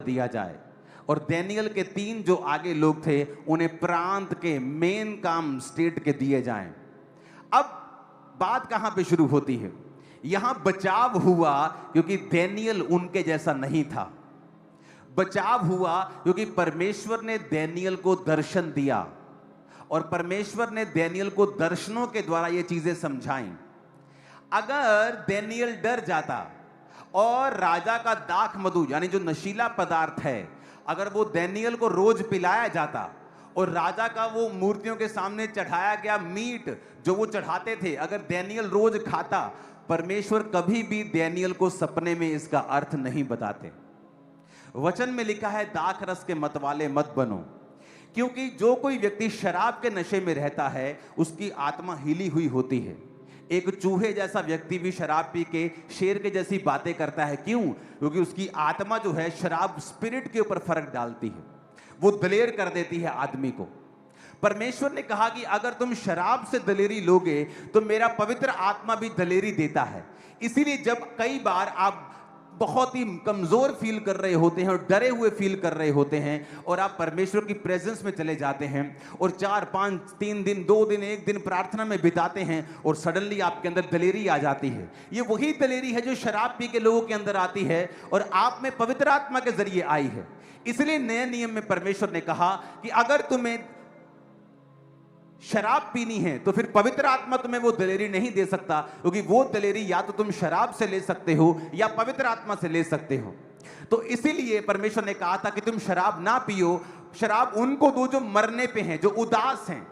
दिया जाए। और दानियेल के 3 जो आगे लोग थे उन्हें प्रांत के मेन काम स्टेट के दिए जाएं। अब बात कहां पे शुरू होती है? यहां बचाव हुआ क्योंकि दानियेल उनके जैसा नहीं था। बचाव हुआ क्योंकि परमेश्वर ने दानियेल को दर्शन दिया और परमेश्वर ने दानियेल को दर्शनों के द्वारा ये चीजें समझाई। अगर दानियेल डर जाता और राजा का दाख मधु यानी जो नशीला पदार्थ है, अगर वो दानियेल को रोज पिलाया जाता और राजा का वो मूर्तियों के सामने चढ़ाया गया मीट जो वो चढ़ाते थे, अगर दानियेल रोज खाता, परमेश्वर कभी भी दानियेल को सपने में इसका अर्थ नहीं बताते। वचन में लिखा है दाख रस के मतवाले मत बनो, क्योंकि जो कोई व्यक्ति शराब के नशे में रहता है उसकी आत्मा हिली हुई होती है। एक चूहे जैसा व्यक्ति भी शराब पी के शेर के जैसी बातें करता है। क्यों? क्योंकि उसकी आत्मा जो है शराब स्पिरिट के ऊपर फर्क डालती है, वो दलेर कर देती है आदमी को। परमेश्वर ने कहा कि अगर तुम शराब से दलेरी लोगे तो मेरा पवित्र आत्मा भी दलेरी देता है। इसीलिए जब कई बार आप बहुत ही कमजोर फील कर रहे होते हैं और डरे हुए फील कर रहे होते हैं और आप परमेश्वर की प्रेजेंस में चले जाते हैं और 4, 5, 3 दिन, 2 दिन, 1 दिन प्रार्थना में बिताते हैं और सडनली आपके अंदर दलेरी आ जाती है। ये वही दलेरी है जो शराब पी के लोगों के अंदर आती है और आप में पवित्र आत्मा के जरिए आई है। इसलिए नए नियम में परमेश्वर ने कहा कि अगर तुम्हें शराब पीनी है तो फिर पवित्र आत्मा तुम्हें वो दलेरी नहीं दे सकता, क्योंकि वो दलेरी या तो तुम शराब से ले सकते हो या पवित्र आत्मा से ले सकते हो। तो इसीलिए परमेश्वर ने कहा था कि तुम शराब ना पियो, शराब उनको दो जो मरने पे हैं, जो उदास हैं।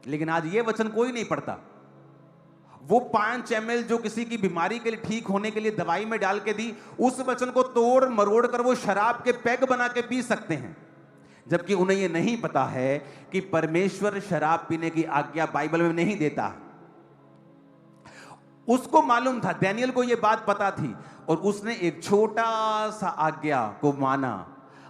लेकिन आज ये वचन कोई नहीं पढ़ता। वो 5 ml जो किसी की बीमारी के लिए ठीक होने के लिए दवाई में डाल के दी, उस वचन को तोड़ मरोड़ कर वो शराब के पैग बना के पी सकते हैं, जबकि उन्हें यह नहीं पता है कि परमेश्वर शराब पीने की आज्ञा बाइबल में नहीं देता। उसको मालूम था, दानियेल को यह बात पता थी और उसने एक छोटा सा आज्ञा को माना।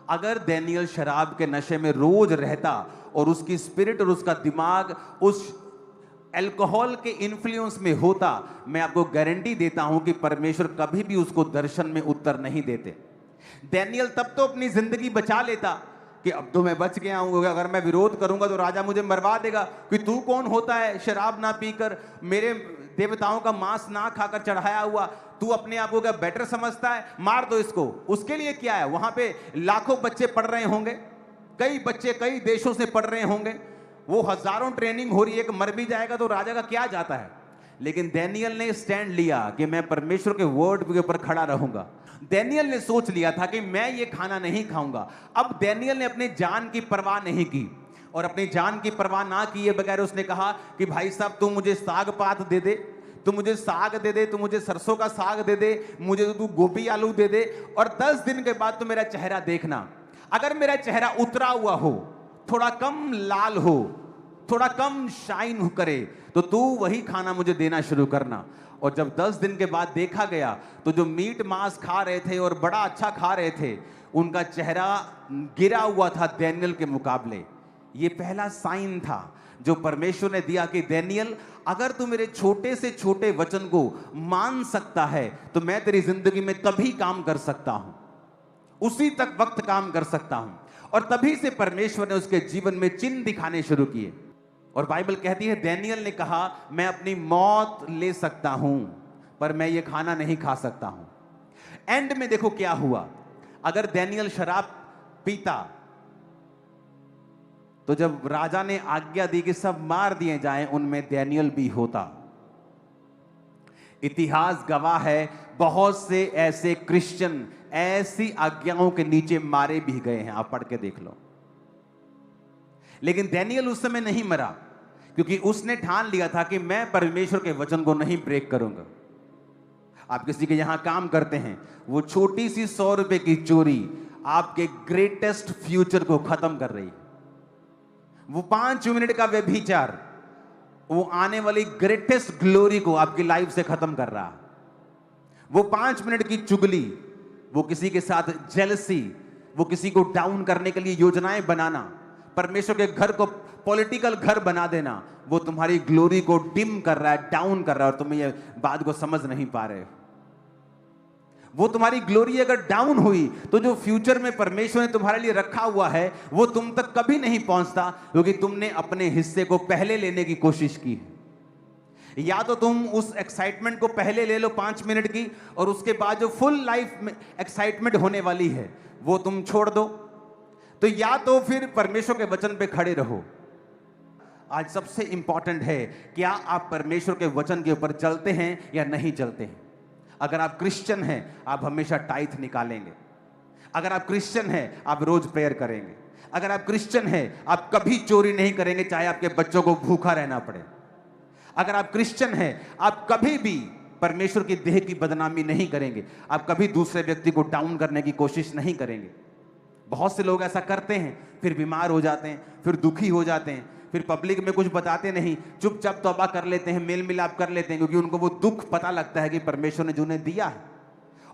अगर दानियेल शराब के नशे में रोज रहता और उसकी स्पिरिट और उसका दिमाग उस अल्कोहल के इन्फ्लुएंस में होता, मैं आपको गारंटी देता हूं कि परमेश्वर कभी भी उसको दर्शन में उत्तर नहीं देते। दानियेल तब तो अपनी जिंदगी बचा लेता कि अब तो मैं बच गया हूं, अगर मैं विरोध करूंगा तो राजा मुझे मरवा देगा कि तू कौन होता है शराब ना पीकर, मेरे देवताओं का मांस ना खाकर चढ़ाया हुआ, तू अपने आप को क्या बेटर समझता है, मार दो इसको। उसके लिए क्या है? वहां पे लाखों बच्चे पढ़ रहे होंगे, कई बच्चे कई देशों से पढ़ रहे होंगे, वो हजारों ट्रेनिंग हो रही है, एक मर भी जाएगा तो राजा का क्या जाता है। लेकिन दानियेल ने स्टैंड लिया कि मैं परमेश्वर के वर्ड के ऊपर खड़ा रहूंगा। दानियेल ने सोच लिया था कि मैं ये खाना नहीं खाऊंगा। अब दानियेल ने अपने जान की परवाह नहीं की, और अपनी जान की परवाह ना किए बगैर उसने कहा कि भाई साहब तू मुझे साग पात दे दे, तू मुझे साग दे दे, तू मुझे सरसों का साग दे दे, मुझे तू गोभी आलू दे दे, और 10 दिन के बाद तू मेरा चेहरा देखना। अगर मेरा चेहरा उतरा हुआ हो, थोड़ा कम लाल हो, थोड़ा कम शाइन करे, तो तू वही खाना मुझे देना शुरू करना। और जब 10 दिन के बाद देखा गया तो जो मीट मांस खा रहे थे और बड़ा अच्छा खा रहे थे, उनका चेहरा गिरा हुआ था दानियेल के मुकाबले। ये पहला साइन था जो परमेश्वर ने दिया कि दानियेल, अगर तू मेरे छोटे से छोटे वचन को मान सकता है तो मैं तेरी जिंदगी में तभी काम कर सकता हूं, उसी तक वक्त काम कर सकता हूं। और तभी से परमेश्वर ने उसके जीवन में चिन्ह दिखाने शुरू किए। और बाइबल कहती है दानियेल ने कहा मैं अपनी मौत ले सकता हूं पर मैं ये खाना नहीं खा सकता हूं। एंड में देखो क्या हुआ। अगर दानियेल शराब पीता तो जब राजा ने आज्ञा दी कि सब मार दिए जाएं, उनमें दानियेल भी होता। इतिहास गवाह है, बहुत से ऐसे क्रिश्चियन ऐसी आज्ञाओं के नीचे मारे भी गए हैं, आप पढ़ के देख लो। लेकिन दानियेल उस समय नहीं मरा, क्योंकि उसने ठान लिया था कि मैं परमेश्वर के वचन को नहीं ब्रेक करूंगा। आप किसी के यहां काम करते हैं, वो छोटी सी 100 रुपए की चोरी आपके ग्रेटेस्ट फ्यूचर को खत्म कर रही है। वो 5 मिनट का व्यभिचार वो आने वाली ग्रेटेस्ट ग्लोरी को आपकी लाइफ से खत्म कर रहा। वो 5 मिनट की चुगली, वो किसी के साथ जेलसी, वो किसी को डाउन करने के लिए योजनाएं बनाना, परमेश्वर के घर को पॉलिटिकल घर बना देना, वो तुम्हारी ग्लोरी को डिम कर रहा है, डाउन कर रहा है, और तुम ये बात को समझ नहीं पा रहे हो। वो तुम्हारी ग्लोरी अगर डाउन हुई तो जो फ्यूचर में परमेश्वर ने तुम्हारे लिए रखा हुआ है वो तुम तक कभी नहीं पहुंचता, क्योंकि तुमने अपने हिस्से को पहले लेने की कोशिश की है। या तो तुम उस एक्साइटमेंट को पहले ले लो 5 मिनट की, और उसके बाद जो फुल लाइफ में एक्साइटमेंट होने वाली है वो तुम छोड़ दो, तो या तो फिर परमेश्वर के वचन पे खड़े रहो। आज सबसे इंपॉर्टेंट है, क्या आप परमेश्वर के वचन के ऊपर चलते हैं या नहीं चलते हैं। अगर आप क्रिश्चियन हैं, आप हमेशा टाइथ निकालेंगे। अगर आप क्रिश्चियन हैं, आप रोज प्रेयर करेंगे। अगर आप क्रिश्चियन हैं, आप कभी चोरी नहीं करेंगे, चाहे आपके बच्चों को भूखा रहना पड़े। अगर आप क्रिश्चियन हैं, आप कभी भी परमेश्वर की देह की बदनामी नहीं करेंगे, आप कभी दूसरे व्यक्ति को डाउन करने की कोशिश नहीं करेंगे। बहुत से लोग ऐसा करते हैं, फिर बीमार हो जाते हैं, फिर दुखी हो जाते हैं, फिर पब्लिक में कुछ बताते नहीं, चुपचाप तौबा कर लेते हैं, मेल मिलाप कर लेते हैं, क्योंकि उनको वो दुख पता लगता है कि परमेश्वर ने जो उन्हें दिया है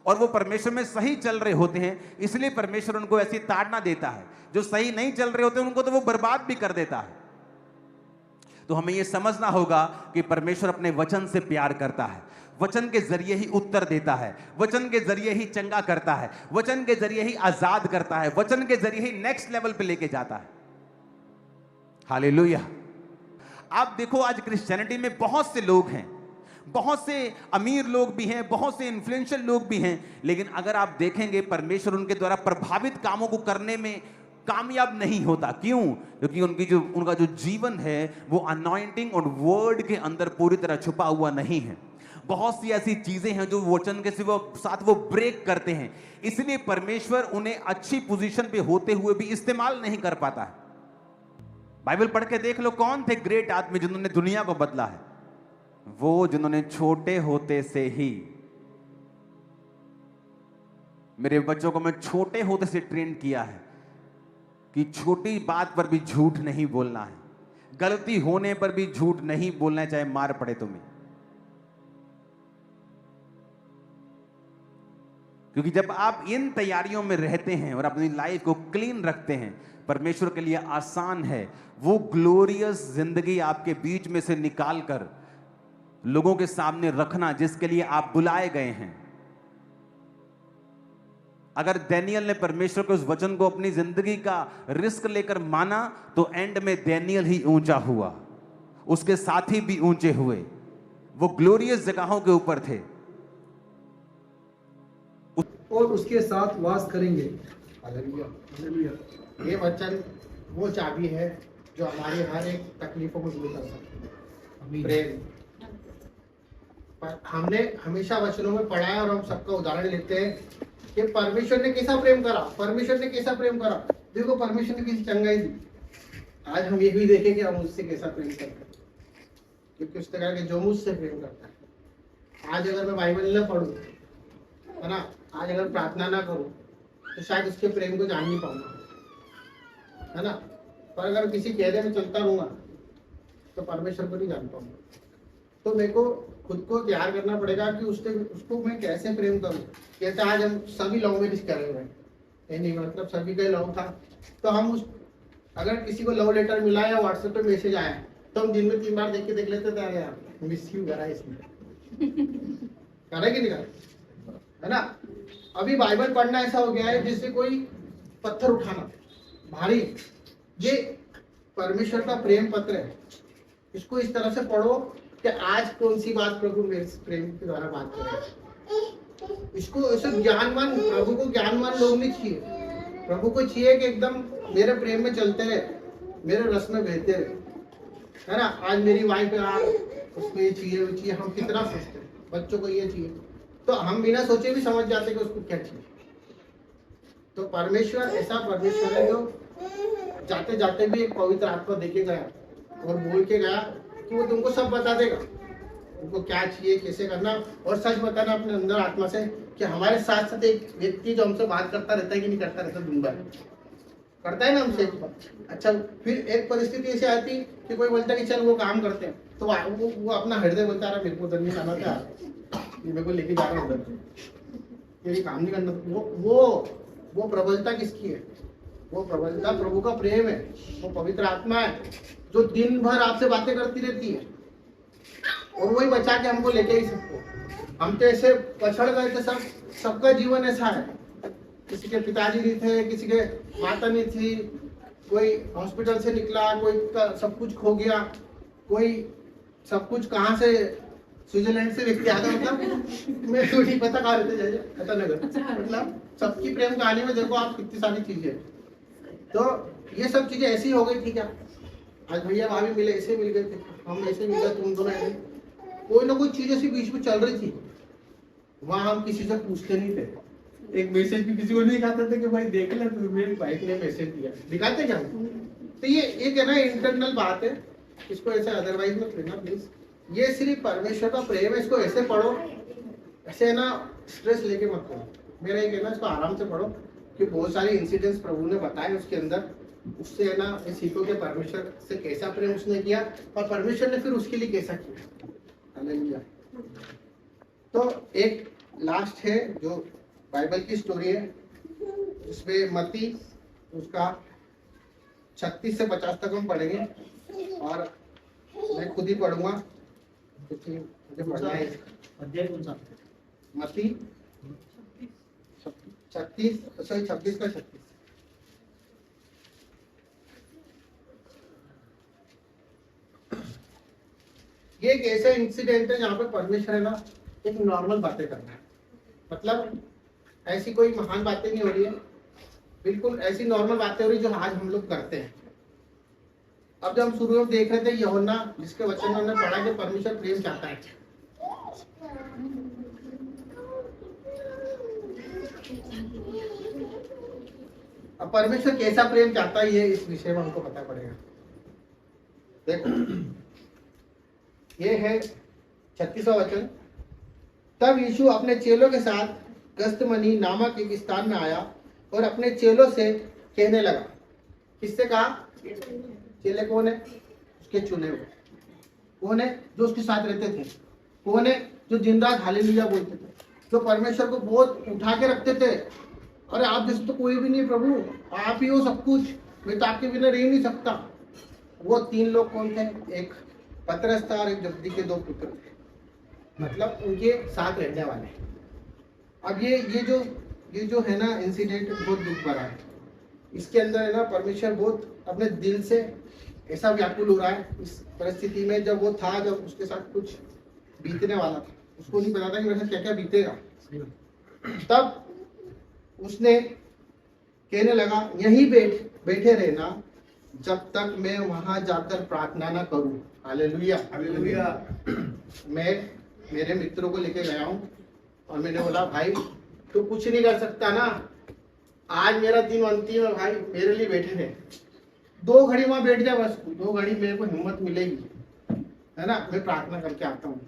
और वो परमेश्वर में सही चल रहे होते हैं, इसलिए परमेश्वर उनको ऐसी ताड़ना देता है। जो सही नहीं चल रहे होते उनको तो वो बर्बाद भी कर देता है। तो हमें ये समझना होगा कि परमेश्वर अपने वचन से प्यार करता है, वचन के जरिए ही उत्तर देता है, वचन के जरिए ही चंगा करता है, वचन के जरिए ही आजाद करता है, वचन के जरिए ही नेक्स्ट लेवल पे लेके जाता है। हालेलुया। आप देखो, आज क्रिश्चियनिटी में बहुत से लोग हैं, बहुत से अमीर लोग भी हैं, बहुत से इन्फ्लुएंशियल लोग भी हैं, लेकिन अगर आप देखेंगे परमेश्वर उनके द्वारा प्रभावित कामों को करने में कामयाब नहीं होता। क्यों? क्योंकि उनका जो जीवन है वो अनॉइंटिंग और वर्ड के अंदर पूरी तरह छुपा हुआ नहीं है। बहुत सी ऐसी चीजें हैं जो वचन के साथ वो ब्रेक करते हैं, इसलिए परमेश्वर उन्हें अच्छी पोजीशन पे होते हुए भी इस्तेमाल नहीं कर पाता है। बाइबल पढ़ के देख लो, कौन थे ग्रेट आदमी जिन्होंने दुनिया को बदला है? वो जिन्होंने छोटे होते से ही, मेरे बच्चों को मैं छोटे होते से ट्रेन किया है कि छोटी बात पर भी झूठ नहीं बोलना है, गलती होने पर भी झूठ नहीं बोलना है, चाहे मार पड़े तुम्हें। क्योंकि जब आप इन तैयारियों में रहते हैं और अपनी लाइफ को क्लीन रखते हैं, परमेश्वर के लिए आसान है वो ग्लोरियस जिंदगी आपके बीच में से निकाल कर लोगों के सामने रखना जिसके लिए आप बुलाए गए हैं। अगर डैनियल ने परमेश्वर के उस वचन को अपनी जिंदगी का रिस्क लेकर माना तो एंड में डैनियल ही ऊंचा हुआ, उसके साथी भी ऊंचे हुए, वो ग्लोरियस जगहों के ऊपर थे और उसके साथ वास करेंगे। Hallelujah, hallelujah. ये वचन वो चाबी है जो हमारी हर एक तकलीफों को दूर कर सकती है। प्रेम। पर हमने हमेशा वचनों में पढ़ा है और हम सबका उदाहरण लेते हैं कि परमेश्वर ने कैसा प्रेम करा, परमेश्वर ने कैसा प्रेम करा। देखो, परमेश्वर ने किसी चंगाई दी। आज हम ये भी देखें कि हम उससे कैसा प्रेम करते हैं, क्योंकि उसने कहा कि जो मुझसे प्रेम करता है। आज अगर मैं बाइबल न पढ़ूं, है ना, आज अगर प्रार्थना ना करूं तो शायद उसके प्रेम को जान नहीं पाऊंगा, है ना। पर अगर किसी कहने में चलता रहूंगा तो परमेश्वर को नहीं जान पाऊंगा। तो मेरे को खुद को तैयार करना पड़ेगा कि उसको मैं कैसे प्रेम करूं। कहते आज हम सभी लव मैरिज कर रहे हैं, ये नहीं मतलब सभी का लव था, तो हम अगर किसी को लव लेटर मिला या व्हाट्सएप पे मैसेज आया तो हम दिन में 3 बार देख लेते थे, अरे यार मिस यू करा इसने, करे कि नहीं करा, है ना। अभी बाइबल पढ़ना ऐसा हो गया है जैसे कोई पत्थर उठाना भारी। ये परमेश्वर का प्रेम पत्र है, इसको इस तरह से पढ़ो कि आज कौन सी बात प्रभु मेरे प्रेम के द्वारा बात कर रहे हैं। इसको ऐसे ज्ञानवान, प्रभु को ज्ञानवान लोग नहीं चाहिए, प्रभु को चाहिए कि एकदम मेरे प्रेम में चलते रहे, मेरे रस में बहते रहे, है ना। आज मेरी वाइफ है, उसको ये चाहिए वो चाहिए, हम कितना सोचते हैं, बच्चों को ये चाहिए, तो हम बिना सोचे भी समझ जाते कि उसको क्या चाहिए। तो परमेश्वर ऐसा परमेश्वर है जो जाते जाते भी एक पवित्र आत्मा देके गया और बोल के गया कि वो तुमको सब बता देगा, तुमको क्या चाहिए, कैसे करना, और सच बताना अपने अंदर आत्मा से। कि हमारे साथ साथ एक व्यक्ति जो हमसे बात करता रहता है कि नहीं करता रहता, दिन भर करता है ना हमसे। अच्छा, फिर एक परिस्थिति ऐसी आती कि कोई बोलता है कि चल वो काम करते हैं, तो वो अपना हृदय बोलता है मेरे को उधर नहीं जाना था, मेरे को लेके जा रहा हूँ उधर, ये काम नहीं करना। वो प्रबलता किसकी है? वो प्रबलता प्रभु का प्रेम है, वो पवित्र आत्मा है जो दिन भर आपसे बातें करती रहती है, और वही बचा के हमको लेके ही सबको। हम तो ऐसे पछड़ गए थे सब सबका जीवन ऐसा है, किसी के पिताजी नहीं थे, किसी के माता नहीं थी, कोई हॉस्पिटल से निकला, कोई का सब कुछ खो गया, कोई सब कुछ कहाँ से स्विट्जरलैंड से व्यक्ति आता, मतलब मैं तो नहीं पता कहाँ रहते जाइए पता नगर, मतलब सबकी प्रेम कहानी में देखो आप कितनी सारी चीजें। तो ये सब चीजें ऐसी हो गई थी क्या, आज भैया भाभी मिले ऐसे मिल गए थे, हम ऐसे मिल गए, तुम दोनों ऐसे, कोई ना कोई चीज ऐसी बीच में चल रही थी। वहां हम किसी से पूछते नहीं थे, एक मैसेज भी किसी को नहीं दिखाते थे कि भाई देख ले तो मेरी वाइफ ने मैसेज दिया, दिखाते क्या? तो ये एक है ना इंटरनल बात है, इसको ऐसे अदरवाइज मत लेना प्लीज। ये सिर्फ परमेश्वर का प्रेम है, इसको ऐसे पढ़ो, ऐसे है ना स्ट्रेस लेके मत पढ़ो। मेरा एक है ना, इसको आराम से पढ़ो कि बहुत सारे इंसिडेंट्स प्रभु ने बताए उसके अंदर, उससे है ना ये सीखो कि परमेश्वर से कैसा प्रेम उसने किया और परमेश्वर ने फिर उसके लिए कैसा किया। हालेलुया। तो एक लास्ट है जो बाइबल की स्टोरी है, उसमें मत्ती उसका 36 से 50 तक हम पढ़ेंगे और मैं खुद ही पढ़ूंगा क्योंकि मुझे पढ़ना है। अध्याय कौन सा? मत्ती 36 का 36। ये एक ऐसा इंसिडेंट है जहाँ पे परमेश्वर है ना एक नॉर्मल बातें कर रहा है, मतलब ऐसी कोई महान बातें नहीं हो रही है, बिल्कुल ऐसी नॉर्मल बातें हो रही जो आज हम लोग करते हैं। अब जब हम शुरू में देख रहे थे यूहन्ना जिसके वचन में हमने पढ़ा कि परमेश्वर प्रेम चाहता है, अब परमेश्वर कैसा प्रेम चाहता है ये इस विषय में हमको पता पड़ेगा। देखो ये है 36वां वचन। तब यीशु अपने चेलों के साथ गस्तमनी नामक एक स्थान में आया और अपने चेलों से कहने लगा। किससे कहा? चेले कौन है? उसके चुने हुए। कौन है? जो उसके साथ रहते थे। कौन है? जो दिन रात हालेलुया बोलते थे, जो परमेश्वर को बहुत उठा के रखते थे। अरे आप जैसे तो कोई भी नहीं प्रभु, आप ही हो सब कुछ, मैं तो आपके बिना रह नहीं सकता। वो 3 लोग कौन थे? एक पतरस था और एक जब्दी के 2 पुत्र थे, मतलब उनके साथ रहने वाले। अब ये जो है ना इंसिडेंट बहुत दुख भरा है। इसके अंदर है ना परमेश्वर बहुत अपने दिल से ऐसा व्याकुल हो रहा है इस परिस्थिति में। जब वो था, जब उसके साथ कुछ बीतने वाला था, उसको नहीं पता था कि मेरे साथ क्या क्या बीतेगा। तब उसने कहने लगा यहीं बैठे रहना जब तक मैं वहां जाकर प्रार्थना ना करूं। Hallelujah hallelujah. मैं मेरे मित्रों को लेके गया हूं और मैंने बोला भाई तू कुछ नहीं कर सकता ना, आज मेरा दिन अंतिम है भाई, मेरे लिए बैठे रहे 2 घड़ी वहां बैठ जा, बस 2 घड़ी मेरे को हिम्मत मिलेगी, है ना, मैं प्रार्थना करके आता हूँ।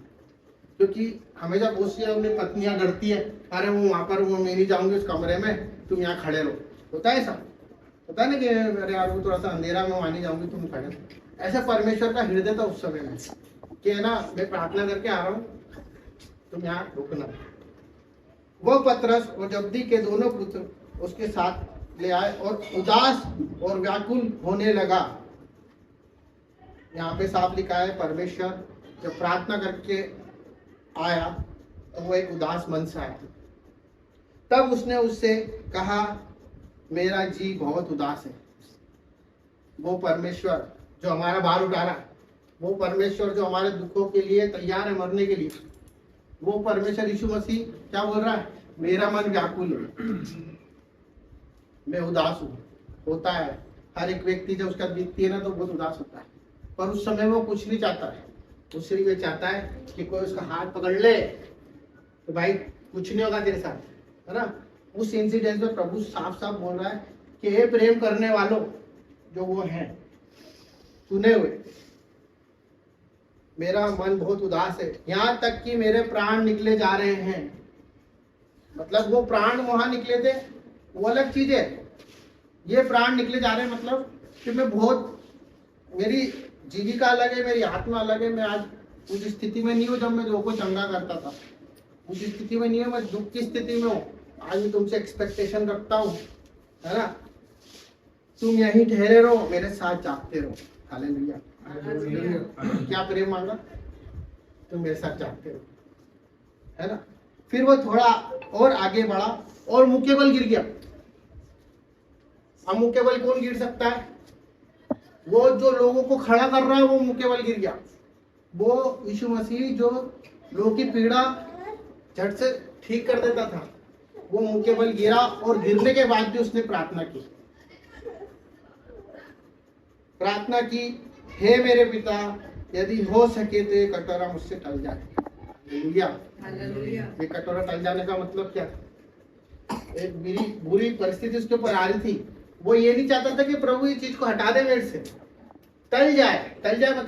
क्योंकि हमेशा बहुत सी अपनी पत्नियां डरती है, अरे वो वहां पर वो मैं नहीं जाऊंगी उस कमरे में, तुम यहाँ खड़े रहो। होता है ऐसा, होता है ना कि अरे यार वो थोड़ा सा अंधेरा में वहां नहीं जाऊंगी, तुम खड़े रहो। ऐसा परमेश्वर का हृदय था उस समय में कि है ना मैं प्रार्थना करके आ रहा हूँ, तुम यहाँ रुकना। वो पतरस और जब्दी के दोनों पुत्र उसके साथ ले आए और उदास और व्याकुल होने लगा। यहाँ पे साफ लिखा है परमेश्वर जब प्रार्थना करके आया तो वो एक उदास मन से आया। तब उसने उससे कहा मेरा जी बहुत उदास है। वो परमेश्वर जो हमारा भार उठा रहा है, वो परमेश्वर जो हमारे दुखों के लिए तैयार है मरने के लिए, वो परमेश्वर यीशु मसीह क्या बोल रहा है? मेरा मन व्याकुल है, मैं उदास हूँ। होता है, हर एक व्यक्ति जब उसका बीतती है ना तो बहुत उदास होता है, पर उस समय वो कुछ नहीं चाहता है। वो सिर्फ ये चाहता है कि कोई उसका हाथ पकड़ ले तो भाई कुछ नहीं होगा तेरे साथ, है ना। उस इंसिडेंट में प्रभु साफ साफ बोल रहा है कि हे प्रेम करने वालों जो वो हैं चुने हुए, मेरा मन बहुत उदास है, यहाँ तक कि मेरे प्राण निकले जा रहे हैं। मतलब वो प्राण वहां निकले थे वो अलग चीज है, ये प्राण निकले जा रहे हैं मतलब कि मैं बहुत, मेरी जीविका अलग है, मेरी आत्मा अलग है। मैं आज उस स्थिति में नहीं हूँ जब मैं लोगों को चंगा करता था, उस स्थिति में नहीं हूँ, मैं दुख की स्थिति में हूँ। आज मैं तुमसे एक्सपेक्टेशन रखता हूँ, है ना, तुम यहीं ठहरे रहो, मेरे साथ जागते रहो। हालेलुया। क्या प्रेम मांगा? तुम मेरे साथ जागते रहो, है ना। फिर वो थोड़ा और आगे बढ़ा और मुंह के बल गिर गया। अब मुंह के बल कौन गिर सकता है? वो जो लोगों को खड़ा कर रहा है वो मुंह के बल गिर गया। वो यीशु मसीह जो लोगों की पीड़ा झट से ठीक कर देता था, वो मुंह के बल गिरा और गिरने के बाद भी उसने प्रार्थना की। प्रार्थना की, हे मेरे पिता, यदि हो सके तो ये कटोरा मुझसे टल जाए। हालेलुया। ये कटोरा टल जाने का मतलब क्या? एक बुरी परिस्थिति उसके ऊपर आ रही थी, वो ये नहीं चाहता था कि प्रभु ये चीज को हटा दे मेरे से, टल जाए। टल जाए मतलब